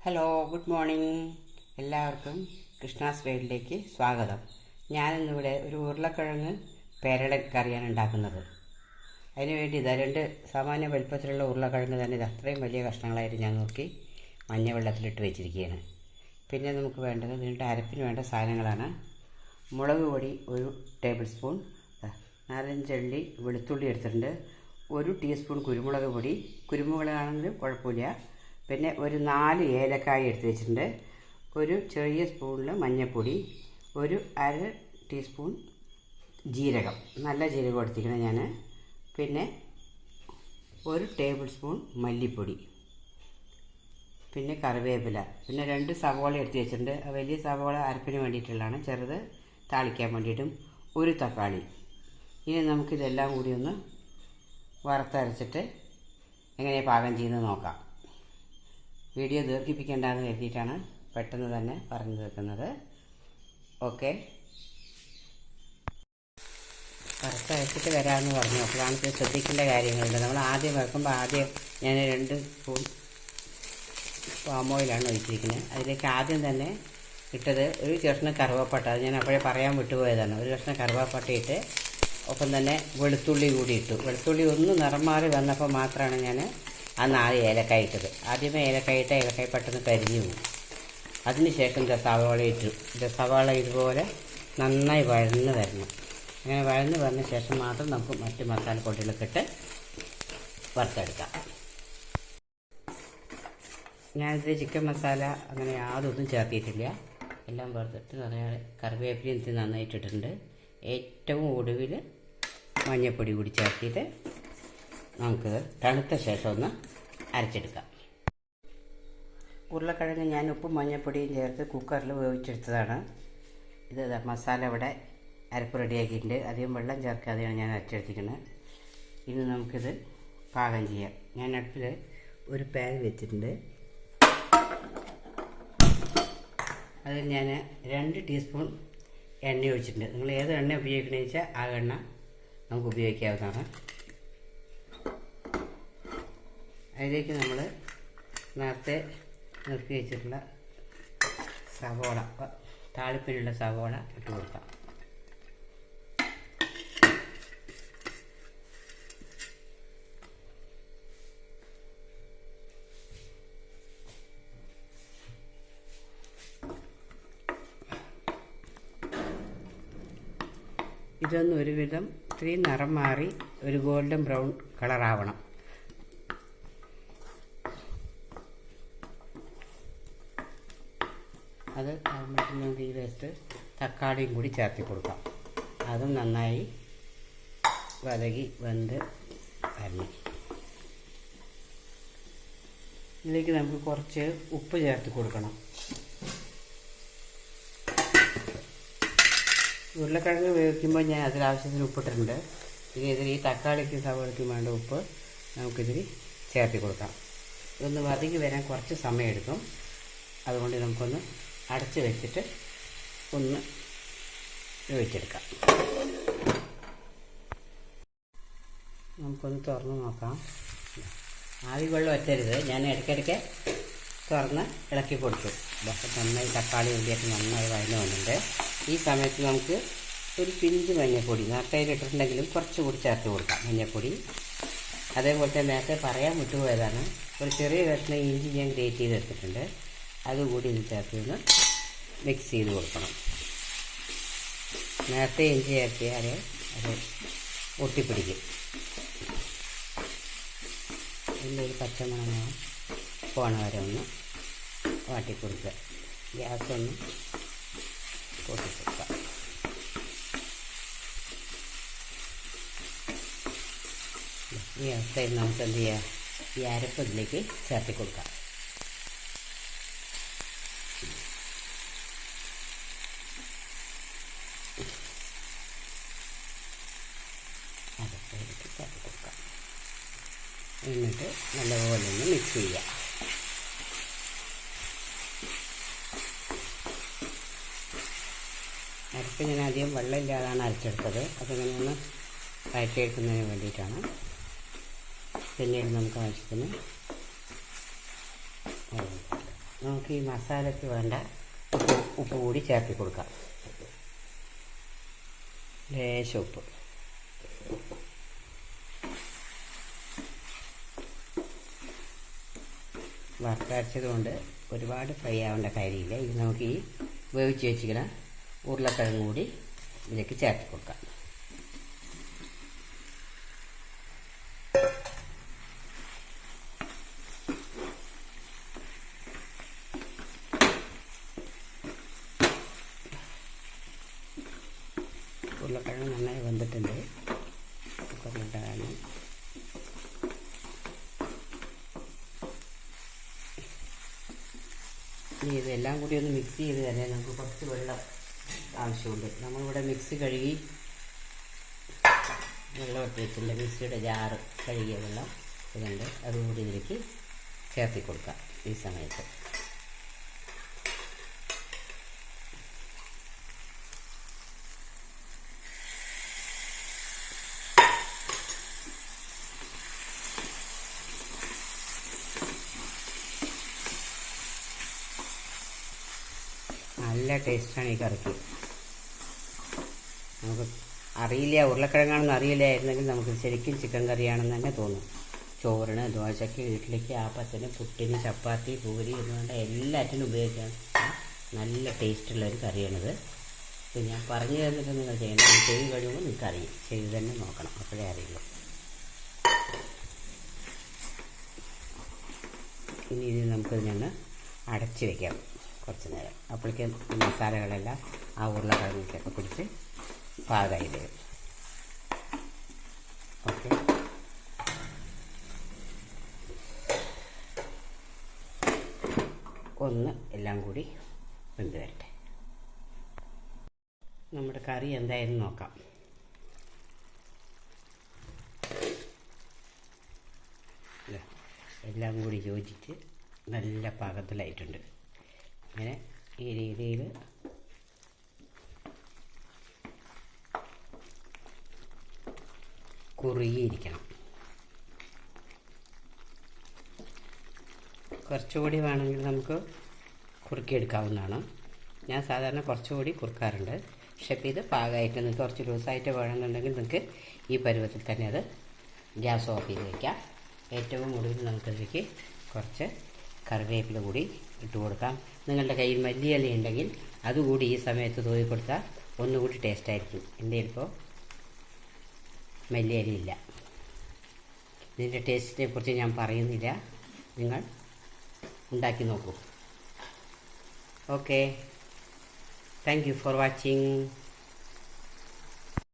Hello, good morning. എല്ലാവർക്കും കൃഷ്ണാസ് വേൾഡിലേക്ക് സ്വാഗതം. ഞാനിന്നിവിടെ ഒരു ഉരുളക്കിഴങ്ങ് പേരട കറിയാണ് ഉണ്ടാക്കുന്നത്. അതിനുവേണ്ടി രണ്ട് സാമാന്യ വലുപ്പത്തിലുള്ള ഉരുളക്കിഴങ്ങ് തന്നെ അത്രയും വലിയ കഷ്ണങ്ങളായിട്ട് ഞാൻ നോക്കി മഞ്ഞ വെള്ളത്തിലിട്ട് വെച്ചിരിക്കുകയാണ്. പിന്നെ നമുക്ക് വേണ്ടത് അരപ്പിന് വേണ്ട സാധനങ്ങളാണ്. മുളക് പൊടി 1 ടേബിൾ സ്പൂൺ, 4-5 അല്ലി വെളുത്തുള്ളി എടുത്തിട്ടുണ്ട്, 1 ടീസ്പൂൺ കുരുമുളക് പൊടി, കുരുമുളകാണെങ്കിലും കുഴപ്പമില്ല. പിന്നെ ഒരു 4 ഏലക്കായ എടുത്ത് വെച്ചിട്ടുണ്ട്, ഒരു ചെറിയ സ്പൂണിൽ മഞ്ഞൾപ്പൊടി, ഒരു 1/2 ടീസ്പൂൺ ജീരകം, നല്ല ജീരകം എടുത്തിരിക്കണം ഞാൻ. പിന്നെ 1 ടേബിൾ സ്പൂൺ മല്ലിപ്പൊടി, പിന്നെ കറിവേപ്പില, പിന്നെ 2 സവോള എടുത്ത് വെച്ചിട്ടുണ്ട്. വലിയ സവോള അരപ്പിന് വേണ്ടിയിട്ടുള്ളതാണ്, ചെറുത് താളിക്കാൻ വേണ്ടിയിട്ടും. 1 തക്കാളി. ഇനി നമുക്കിതെല്ലാം കൂടി ഒന്ന് വറുത്തരച്ചിട്ട് എങ്ങനെയാണ് പാകം ചെയ്യുന്നത് നോക്കാം. വീഡിയോ ദീർഘിപ്പിക്കേണ്ടെന്ന് കരുതിയിട്ടാണ് പെട്ടെന്ന് തന്നെ പറഞ്ഞു തീർക്കുന്നത്. ഓക്കെ, വറുത്തരച്ചിട്ട് വരാമെന്ന് പറഞ്ഞു. അപ്പോഴാണ് ഇത് ശ്രദ്ധിക്കേണ്ട കാര്യങ്ങളുണ്ട്. നമ്മൾ ആദ്യം വറുക്കുമ്പോൾ ഞാൻ 2 സ്പൂൺ പാം ഓയിലാണ് ഒഴിച്ചിരിക്കുന്നത്. അതിലേക്ക് ആദ്യം തന്നെ ഇട്ടത് ഒരു കഷ്ണം കറുവാപ്പട്ട, അത് ഞാൻ അപ്പോഴേ പറയാൻ വിട്ടുപോയതാണ്. ഒരു കഷ്ണം കറുവാപ്പട്ട ഇട്ട് ഒപ്പം തന്നെ വെളുത്തുള്ളി കൂടി ഇട്ടു. വെളുത്തുള്ളി ഒന്ന് നിറം മാറി വന്നപ്പോൾ മാത്രമാണ് ഞാൻ ആ 4 ഏലക്കായ ഇട്ടത്. ആദ്യമേ ഏലക്കായ ഇട്ട ഏലക്കായ പെട്ടെന്ന് കരിഞ്ഞു പോകും. അതിനുശേഷം സവാള ഇട്ടു. സവാള ഇതുപോലെ നന്നായി വഴന്ന് വരണം. അങ്ങനെ വഴന്ന് വന്ന ശേഷം മാത്രം നമുക്ക് മറ്റ് മസാലപ്പൊടികളൊക്കെ ഇട്ട് വറുത്തെടുക്കാം. ഞാനിതിൽ ചിക്കൻ മസാല അങ്ങനെ യാതൊന്നും ചേർത്തിയിട്ടില്ല. എല്ലാം വറുത്തിട്ട് കറിവേപ്പിലയും നന്നായിട്ടിട്ടുണ്ട്. ഏറ്റവും ഒടുവിൽ മഞ്ഞൾപ്പൊടി കൂടി ചേർത്തിട്ട് നമുക്ക് തണുത്ത ശേഷം ഒന്ന് അരച്ചെടുക്കാം. ഉരുളക്കിഴങ്ങ് ഞാൻ ഉപ്പും മഞ്ഞൾപ്പൊടിയും ചേർത്ത് കുക്കറിൽ വേവിച്ചെടുത്തതാണ്. ഇത് മസാല ഇവിടെ അരപ്പ് റെഡിയാക്കിയിട്ടുണ്ട്. അധികം വെള്ളം ചേർക്കാതെയാണ് ഞാൻ അരച്ചെടുത്തിരിക്കുന്നത്. ഇനി നമുക്കിത് പാകം ചെയ്യാം. ഞാൻ അടുപ്പിൽ ഒരു പാൻ വെച്ചിട്ടുണ്ട്. അതിൽ ഞാൻ 2 ടീസ്പൂൺ എണ്ണ ഒഴിച്ചിട്ടുണ്ട്. നിങ്ങൾ ഏത് എണ്ണ ഉപയോഗിക്കണമെന്ന് വെച്ചാൽ ആ എണ്ണ നമുക്ക് ഉപയോഗിക്കാവുന്നതാണ്. അതിലേക്ക് നമ്മൾ നേരത്തെ നിർത്തി വെച്ചിട്ടുള്ള സവോള, താളിപ്പിനുള്ള സവോള ഇട്ട് കൊടുക്കാം. ഇതൊന്ന് ഒരുവിധം ഇത്തിരി നിറം മാറി ഒരു ഗോൾഡൻ ബ്രൗൺ കളറാവണം. അത് ആകുമ്പോഴത്തേക്കും ഈ വേസ്റ്റ് തക്കാളിയും കൂടി ചേർത്തി കൊടുക്കാം. അതും നന്നായി വതകി വെന്ത് വരണം. ഇതിലേക്ക് നമുക്ക് കുറച്ച് ഉപ്പ് ചേർത്ത് കൊടുക്കണം. ഉരുളക്കിഴങ്ങ് വേവിക്കുമ്പോൾ ഞാൻ അതിലാവശ്യത്തിന് ഉപ്പിട്ടിട്ടുണ്ട്. ഇനി ഈ തക്കാളിക്കും സവാളയ്ക്കും വേണ്ട ഉപ്പ് നമുക്കിതിൽ ചേർത്തി കൊടുക്കാം. ഇതൊന്ന് വതകി വരാൻ കുറച്ച് സമയമെടുക്കും. അതുകൊണ്ട് നമുക്കൊന്ന് അടച്ച് വെച്ചിട്ട് ഒന്ന് വേവിച്ചെടുക്കാം. നമുക്കൊന്ന് തുറന്ന് നോക്കാം. ആവി വെള്ളം ഒറ്റരുത്. ഞാൻ ഇടയ്ക്കിടയ്ക്ക് തുറന്ന് ഇളക്കി കൊടുത്തു. നന്നായി തക്കാളി ഉള്ളിയൊക്കെ നന്നായി വഴന്നു വന്നിട്ടുണ്ട്. ഈ സമയത്ത് നമുക്ക് ഒരു പിഞ്ച് മഞ്ഞൾപ്പൊടി, നേരത്തെ ഇട്ടിട്ടുണ്ടെങ്കിലും കുറച്ചുകൂടി ചേർത്ത് കൊടുക്കാം മഞ്ഞൾപ്പൊടി. അതേപോലെ തന്നെ നേരത്തെ പറയാൻ വിട്ടുപോയതാണ്, ഒരു ചെറിയ കഷ്ണം ഇഞ്ചി ഞാൻ ഗ്രേറ്റ് ചെയ്തെടുത്തിട്ടുണ്ട്. അതുകൂടി ഇത് ചേർത്ത് ഒന്ന് മിക്സ് ചെയ്ത് കൊടുക്കണം. നേരത്തെ ഇഞ്ചി ചേർത്തിയാൽ അത് ഒട്ടിപ്പിടിക്കും. ഇതിലൊരു പച്ചമണം പോണ വരെ ഒന്ന് വാട്ടിക്കൊടുക്കുക. ഗ്യാസൊന്ന് കൂട്ടിക്കൊടുക്കുക. ഈ അവസ്ഥയിൽ നമുക്ക് എന്ത് ചെയ്യാം, ഈ അരപ്പ് ഇതിലേക്ക് ചേർത്തി കൊടുക്കാം. അരപ്പിലേക്ക് ചേർത്തി കൊടുക്കാം. എന്നിട്ട് നല്ലപോലെ ഒന്ന് മിക്സ് ചെയ്യാം. അരപ്പ് ഞാൻ ആദ്യം വെള്ളമില്ലാതാണ് അരച്ചെടുത്തത്. അതിങ്ങനെ ഒന്ന് വഴറ്റിയെടുക്കുന്നതിന് വേണ്ടിയിട്ടാണ്. പിന്നീട് നമുക്ക് ആവശ്യത്തിന് നമുക്ക് ഈ മസാലയ്ക്ക് വേണ്ട ഉപ്പ് കൂടി ചേർത്തി കൊടുക്കാം. ലേശം ഉപ്പ്. വറുത്തരച്ചത് കൊണ്ട് ഒരുപാട് ഫ്രൈ ആവേണ്ട കാര്യമില്ല. ഇത് നമുക്ക് ഈ വേവിച്ച് വെച്ചിരിക്കുന്ന ഉരുളക്കിഴങ്ങ് കൂടി ഇതിലേക്ക് ചേർത്ത് കൊടുക്കാം. ഉരുളക്കിഴങ്ങ് നന്നായി വെന്തിട്ടുണ്ട്. കുക്കറിലിട്ടാണ് ഇനി ഇതെല്ലാം കൂടി ഒന്ന് മിക്സ് ചെയ്ത് തന്നെ നമുക്ക് കുറച്ച് വെള്ളം ആവശ്യമുണ്ട്. നമ്മളിവിടെ മിക്സി കഴുകി വെള്ളം ഇട്ട് വെച്ചിട്ടുണ്ട്. മിക്സിയുടെ ജാറ് കഴുകിയ വെള്ളം ഇതുണ്ട്, അതുകൂടി ഇതിലേക്ക് ചേർത്തി കൊടുക്കാം ഈ സമയത്ത്. നല്ല ടേസ്റ്റാണ് ഈ കറിക്ക്. നമുക്ക് അറിയില്ല, ഉരുളക്കിഴങ്ങാണെന്ന് അറിയില്ലായിരുന്നെങ്കിൽ നമുക്ക് ശരിക്കും ചിക്കൻ കറിയാണെന്ന് തന്നെ തോന്നും. ചോറിന്, ദോശയ്ക്ക്, ഇഡ്ഡലിക്ക്, ആപ്പത്തിന്, പുട്ടിന്, ചപ്പാത്തി, പൂരി എന്നുവേണ്ട എല്ലാറ്റിനും ഉപയോഗിക്കാൻ നല്ല ടേസ്റ്റുള്ളൊരു കറിയാണിത്. ഇത് ഞാൻ പറഞ്ഞു തന്നിട്ട് നിങ്ങൾ ചെയ്യണം. ചെയ്ത് കഴിയുമ്പോൾ നിങ്ങൾക്കറിയും. ചെയ്ത് തന്നെ നോക്കണം, അപ്പോഴേ അറിയുള്ളൂ. ഇനി ഇത് നമുക്കിതിനൊന്ന് അടച്ച് വയ്ക്കാം കുറച്ച് നേരം. അപ്പോഴേക്കും മസാലകളെല്ലാം ആ ഉരുളക്കിഴങ്ങൊക്കെ പിടിച്ച് പാകമായി വരും. ഓക്കെ, ഒന്ന് എല്ലാം കൂടി വെന്ത് വരട്ടെ. നമ്മുടെ കറി എന്തായാലും നോക്കാം. എല്ലാം കൂടി യോജിച്ച് നല്ല പാകത്തിലായിട്ടുണ്ട്. അങ്ങനെ ഈ രീതിയിൽ കുറുകിയിരിക്കണം. കുറച്ചുകൂടി വേണമെങ്കിൽ നമുക്ക് കുറുക്കിയെടുക്കാവുന്നതാണ്. ഞാൻ സാധാരണ കുറച്ചുകൂടി കുറുക്കാറുണ്ട്. പക്ഷേ ഇപ്പോൾ ഇത് പാകമായിട്ട് നിങ്ങൾക്ക് കുറച്ച് ലൂസായിട്ട് വേണമെന്നുണ്ടെങ്കിൽ നിങ്ങൾക്ക് ഈ പരുവത്തിൽ തന്നെ അത് ഗ്യാസ് ഓഫ് ചെയ്ത് വയ്ക്കാം. ഏറ്റവും ഒടുവിൽ നമുക്കതിലേക്ക് കുറച്ച് കറിവേപ്പില കൂടി ഇട്ട് കൊടുക്കാം. നിങ്ങളുടെ കയ്യിൽ മല്ലിയില ഉണ്ടെങ്കിൽ അതുകൂടി ഈ സമയത്ത് തൂവി കൊടുത്താൽ ഒന്നുകൂടി ടേസ്റ്റായിരിക്കും. എൻ്റെ ഇപ്പോൾ മല്ലിയിലയില്ല. ഇതിൻ്റെ ടേസ്റ്റിനെ കുറിച്ച് ഞാൻ പറയുന്നില്ല, നിങ്ങൾ ഉണ്ടാക്കി നോക്കൂ. Okay, thank you for watching.